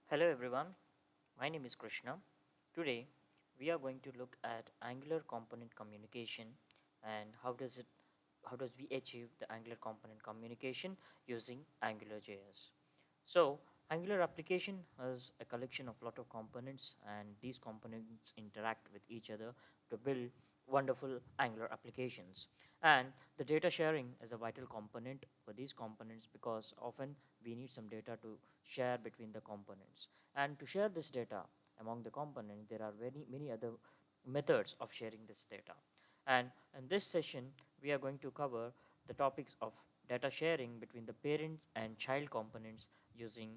Hello everyone, my name is Krishna. Today we are going to look at Angular component communication and how does we achieve the Angular component communication using AngularJS. So Angular application is a collection of lot of components, and these components interact with each other to build wonderful Angular applications. And the data sharing is a vital component for these components because often we need some data to share between the components. And to share this data among the components, there are many other methods of sharing this data. And in this session, we are going to cover the topics of data sharing between the parents and child components using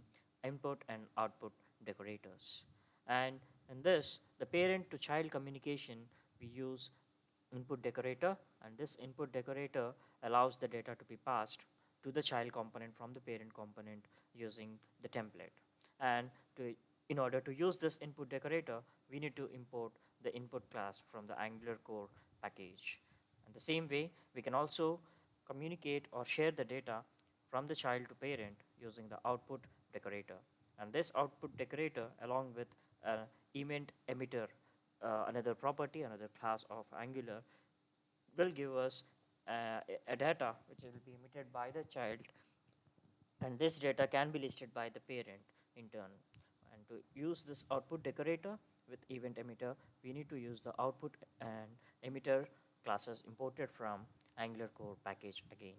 input and output decorators. And in this, the parent to child communication, we use input decorator, and this input decorator allows the data to be passed to the child component from the parent component using the template. And to, in order to use this input decorator, we need to import the input class from the Angular core package. And the same way, we can also communicate or share the data from the child to parent using the output decorator. And this output decorator, along with an event emitter, another property, another class of Angular, will give us a data which will be emitted by the child, and this data can be listed by the parent in turn. And to use this output decorator with event emitter, we need to use the output and emitter classes imported from Angular core package again.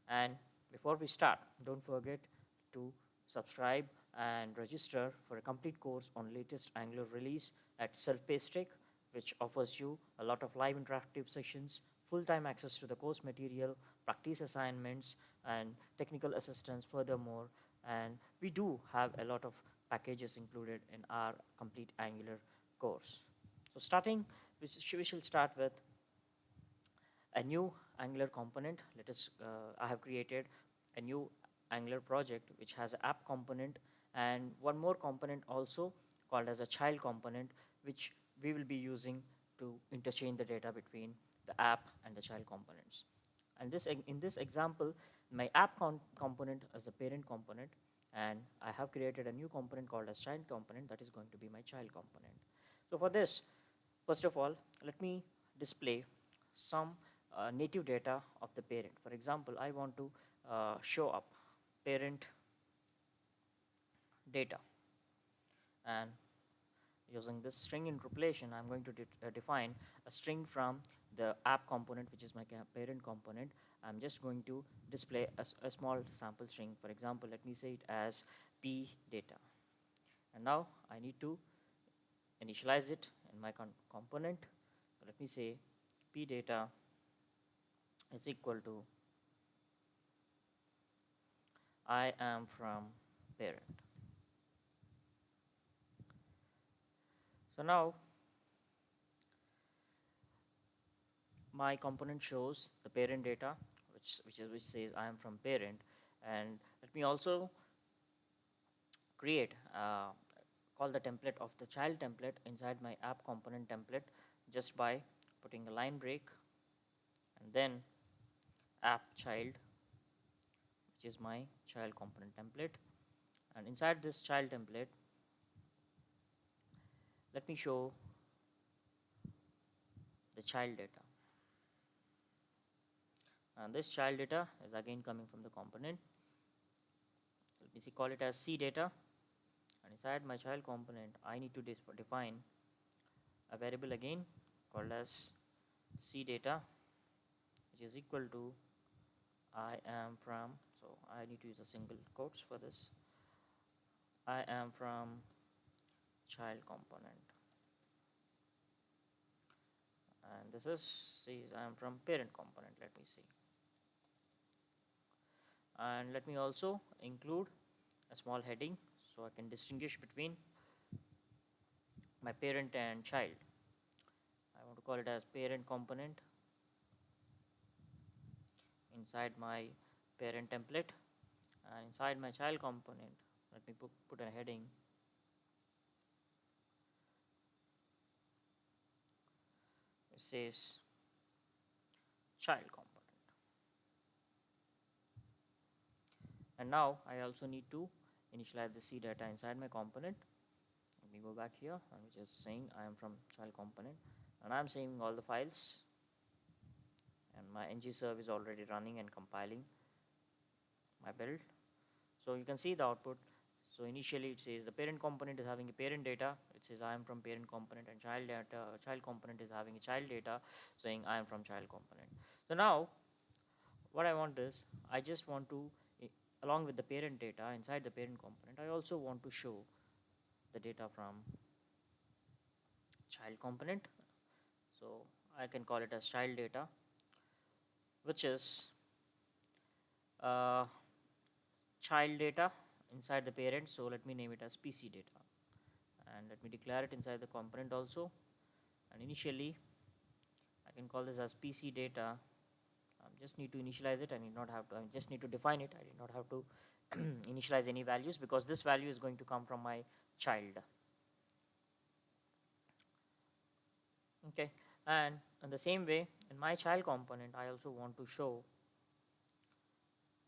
And before we start, don't forget to subscribe and register for a complete course on latest Angular release at Selfpaced Tech, which offers you a lot of live interactive sessions, full-time access to the course material, practice assignments, and technical assistance furthermore. And we do have a lot of packages included in our complete Angular course. So starting, we shall start with a new Angular component. I have created a new Angular project which has an app component and one more component also called as a child component, which we will be using to interchange the data between the app and the child components. And in this example, my component is the parent component, and I have created a new component called as child component that is going to be my child component. So for this, first of all, let me display some native data of the parent. For example, I want to show up parent data, and using this string interpolation, I'm going to define a string from the app component, which is my parent component. I'm just going to display a small sample string. For example, let me say it as p data. And now I need to initialize it in my component. So let me say p data is equal to I am from parent. So now my component shows the parent data, which says I am from parent. And let me also create call the template of the child template inside my app component template just by putting a line break and then app child, which is my child component template. And inside this child template, let me show the child data. And this child data is again coming from the component. Let me see, call it as c data. And inside my child component, I need to define a variable again called as c data, which is equal to I am from. So I need to use a single quotes for this. I am from child component, and this is says I am from parent component. Let me see, and let me also include a small heading so I can distinguish between my parent and child. I want to call it as parent component inside my parent template, and inside my child component, let me put a heading which says child component. And now I also need to initialize the C data inside my component. Let me go back here. I'm just saying I am from child component, and I'm saving all the files, and my ngserve is already running and compiling my build. So you can see the output. So initially it says the parent component is having a parent data. It says I am from parent component, and child data, child component is having a child data saying I am from child component. So now what I want is I just want to, along with the parent data inside the parent component, I also want to show the data from child component. So I can call it as child data, which is uh, child data inside the parent. So let me name it as PC data, and let me declare it inside the component also. And initially I can call this as PC data. Just need to initialize it. I need not have to. I just need to define it. I did not have to initialize any values, because this value is going to come from my child. Okay, and in the same way, in my child component, I also want to show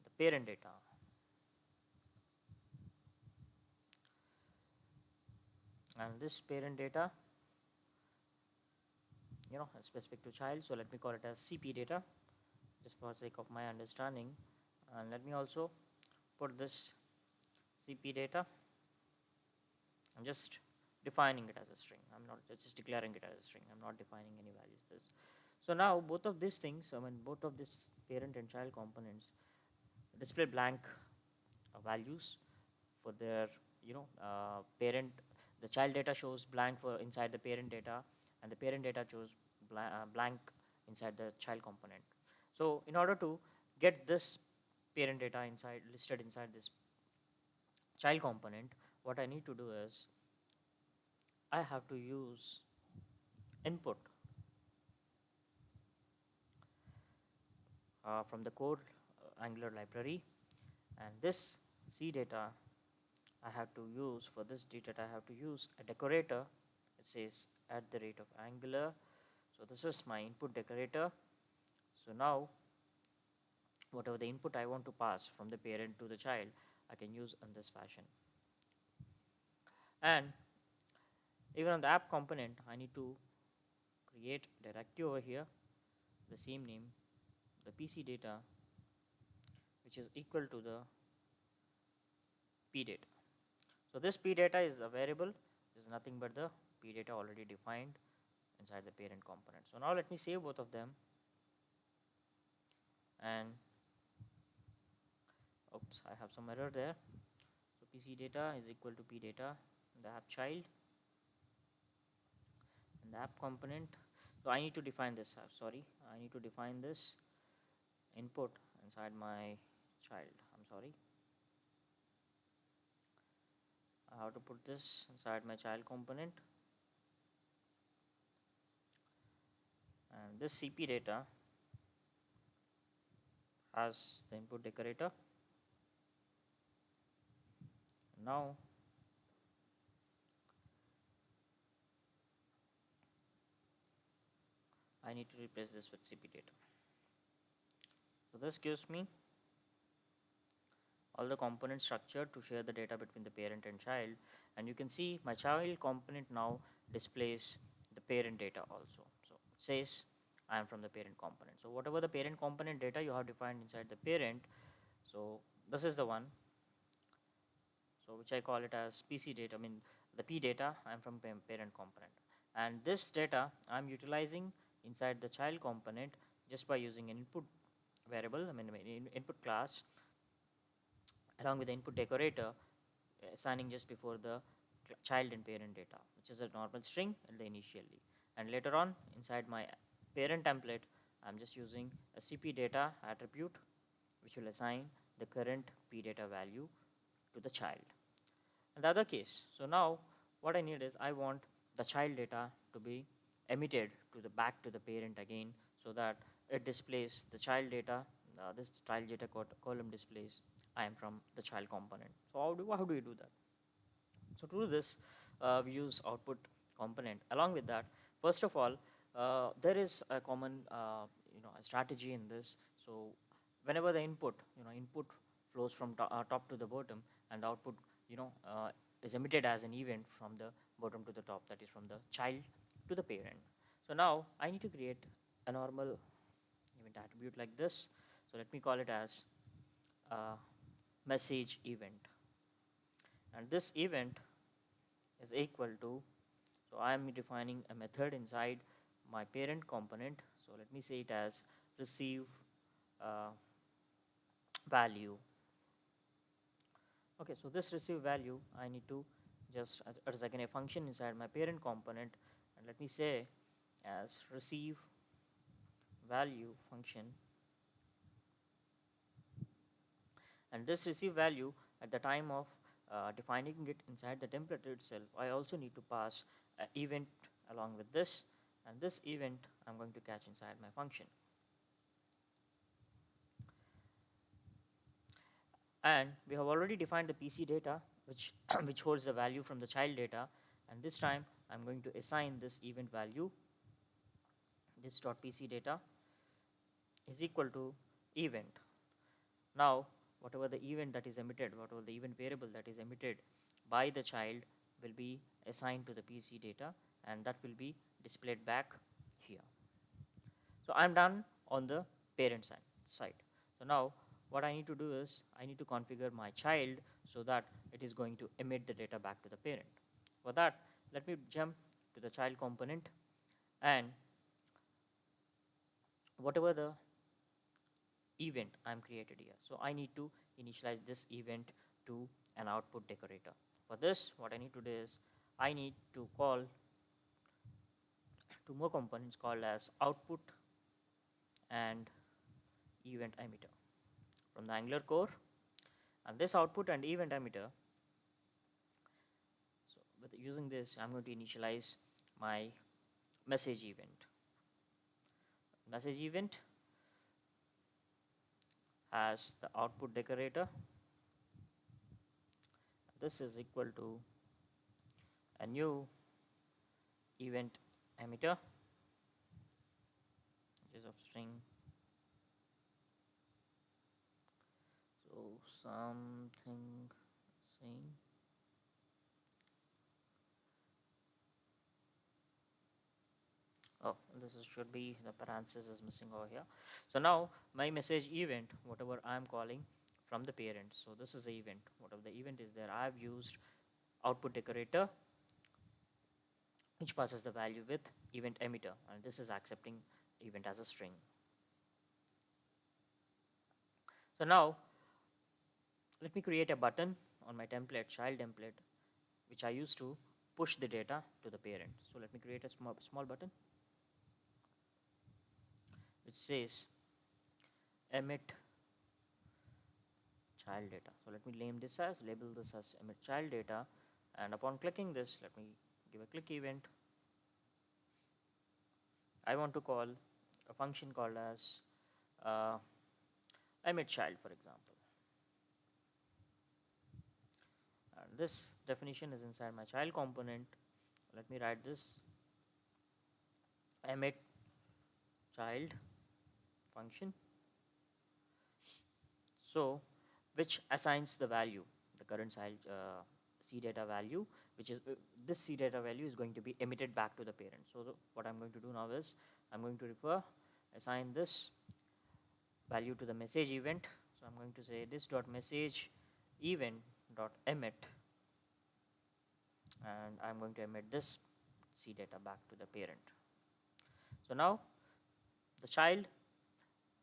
the parent data. And this parent data, is specific to child. So let me call it as CP data, just for sake of my understanding. And let me also put this CP data. I'm just defining it as a string. I'm not just declaring it as a string. I'm not defining any values. So now both of these things, both of these parent and child components display blank values for their, parent. The child data shows blank for inside the parent data, and the parent data shows blank inside the child component. So in order to get this parent data listed inside this child component, what I need to do is I have to use input from the core Angular library, and this C data I have to use, for this data I have to use a decorator. It says at the rate of Angular. So this is my input decorator. So now whatever the input I want to pass from the parent to the child, I can use in this fashion. And even on the app component, I need to create directory over here, the same name, the PC data, which is equal to the P data. So this P data is a variable. This is nothing but the P data already defined inside the parent component. So now let me save both of them, and oops, I have some error there. So PC data is equal to P data, the app child, and the app component. So I need to define this. I need to define this input inside my child. I'm sorry. I have to put this inside my child component, and this CP data has the input decorator. Now I need to replace this with CP data. So this gives me all the component structure to share the data between the parent and child, and you can see my child component now displays the parent data also. So it says I am from the parent component. So whatever the parent component data you have defined inside the parent, so this is the one, so which I call it as PC data. The P data, I'm from parent component, and this data I'm utilizing inside the child component just by using an input variable, input class, along with the input decorator, assigning just before the child and parent data, which is a normal string in the initially. And later on inside my parent template, I'm just using a CP data attribute, which will assign the current P data value to the child. In the other case, so now what I need is I want the child data to be emitted to the back to the parent again, so that it displays the child data. This child data column displays I am from the child component. So how do we do that? So to do this, we use output component. Along with that, first of all, there is a common a strategy in this. So whenever the input flows from top to the bottom, and the output is emitted as an event from the bottom to the top, that is from the child to the parent. So now I need to create a normal event attribute like this. So let me call it as message event, and this event is equal to, so I am defining a method inside my parent component. So let me say it as receive uh, value. Okay, so this receive value I need to just as again a function inside my parent component, and let me say as receive value function, and this receive value at the time of defining it inside the template itself, I also need to pass an event along with this, and this event I'm going to catch inside my function. And we have already defined the PC data, which which holds the value from the child data, and this time I'm going to assign this event value, this dot PC data is equal to event. Now whatever the event that is emitted, whatever the event variable that is emitted by the child will be assigned to the PC data, and that will be displayed back here. So I'm done on the parent side. So now what I need to do is I need to configure my child so that it is going to emit the data back to the parent. For that, let me jump to the child component, and whatever the event I'm created here, so I need to initialize this event to an output decorator. For this, what I need to do is I need to call two more components called as output and event emitter from the Angular core, and this output and event emitter, so with using this I'm going to initialize my message event. Message event has the output decorator. This is equal to a new event emitter, which is of string, so something saying, oh, this should be the parenthesis is missing over here. So now my message event, whatever I am calling from the parent, so this is the event, whatever the event is there, I have used output decorator, which passes the value with event emitter, and this is accepting event as a string. So now let me create a button on my template, child template, which I use to push the data to the parent. So let me create a small button which says emit child data. So let me label this as emit child data, and upon clicking this, let me give a click event. I want to call a function called as emit child, for example, and this definition is inside my child component. Let me write this emit child function, so which assigns the value, the current child C data value, which is this C data value is going to be emitted back to the parent. So what I'm going to do now is I'm going to assign this value to the message event. So I'm going to say this dot message event dot emit, and I'm going to emit this C data back to the parent. So now the child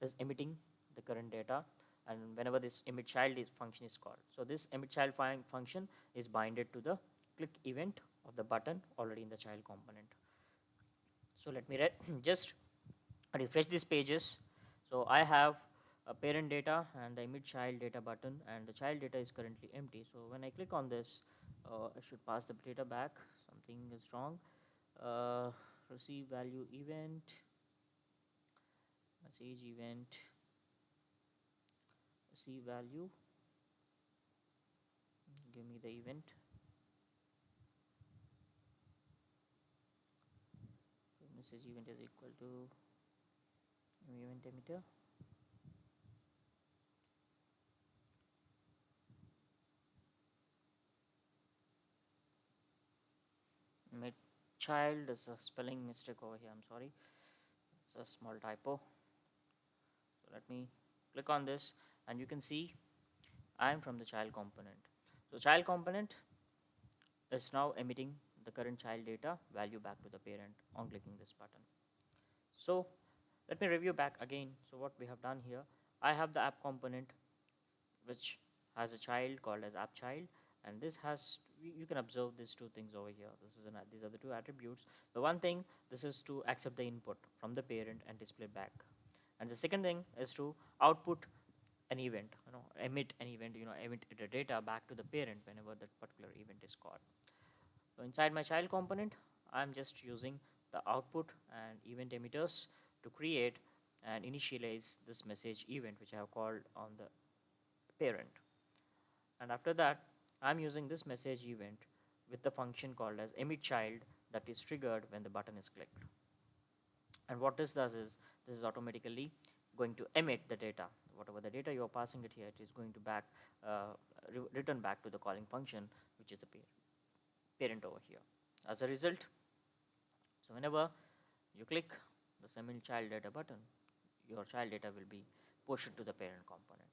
is emitting the current data, and whenever this emit child function is called, so this emit child function is binded to the click event of the button already in the child component. So let me just refresh these pages. So I have a parent data and the emit child data button, and the child data is currently empty. So when I click on this, I should pass the data back. Something is wrong. Receive value event, message event, receive value, give me the event. So message event is equal to event emitter. child. There's a spelling mistake over here, I'm sorry, it's a small typo. So let me click on this, and you can see I am from the child component. So child component is now emitting the current child data value back to the parent on clicking this button. So let me review back again. So what we have done here, I have the app component which has a child called as app child, and this has, you can observe these two things over here. These are the two attributes. The one thing, this is to accept the input from the parent and display back, and the second thing is to output an event, emit an event, emit the data back to the parent whenever that particular event is called. So inside my child component, I'm just using the output and event emitters to create and initialize this message event which I have called on the parent. And after that, I'm using this message event with the function called as emit child that is triggered when the button is clicked. And what this does is, this is automatically going to emit the data. Whatever the data you are passing it here, it is going to return back to the calling function, which is the parent over here. As a result, so whenever you click the submit child data button, your child data will be pushed to the parent component.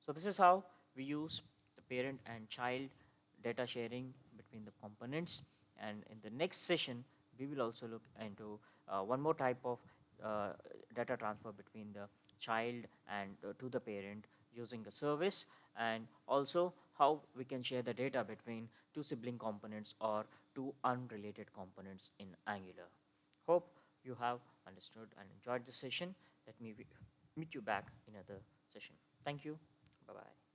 So this is how we use the parent and child data sharing between the components. And in the next session, we will also look into one more type of uh, data transfer between the child and to the parent using a service, and also how we can share the data between two sibling components or two unrelated components in Angular. Hope you have understood and enjoyed this session. Let me meet you back in another session. Thank you. Bye bye.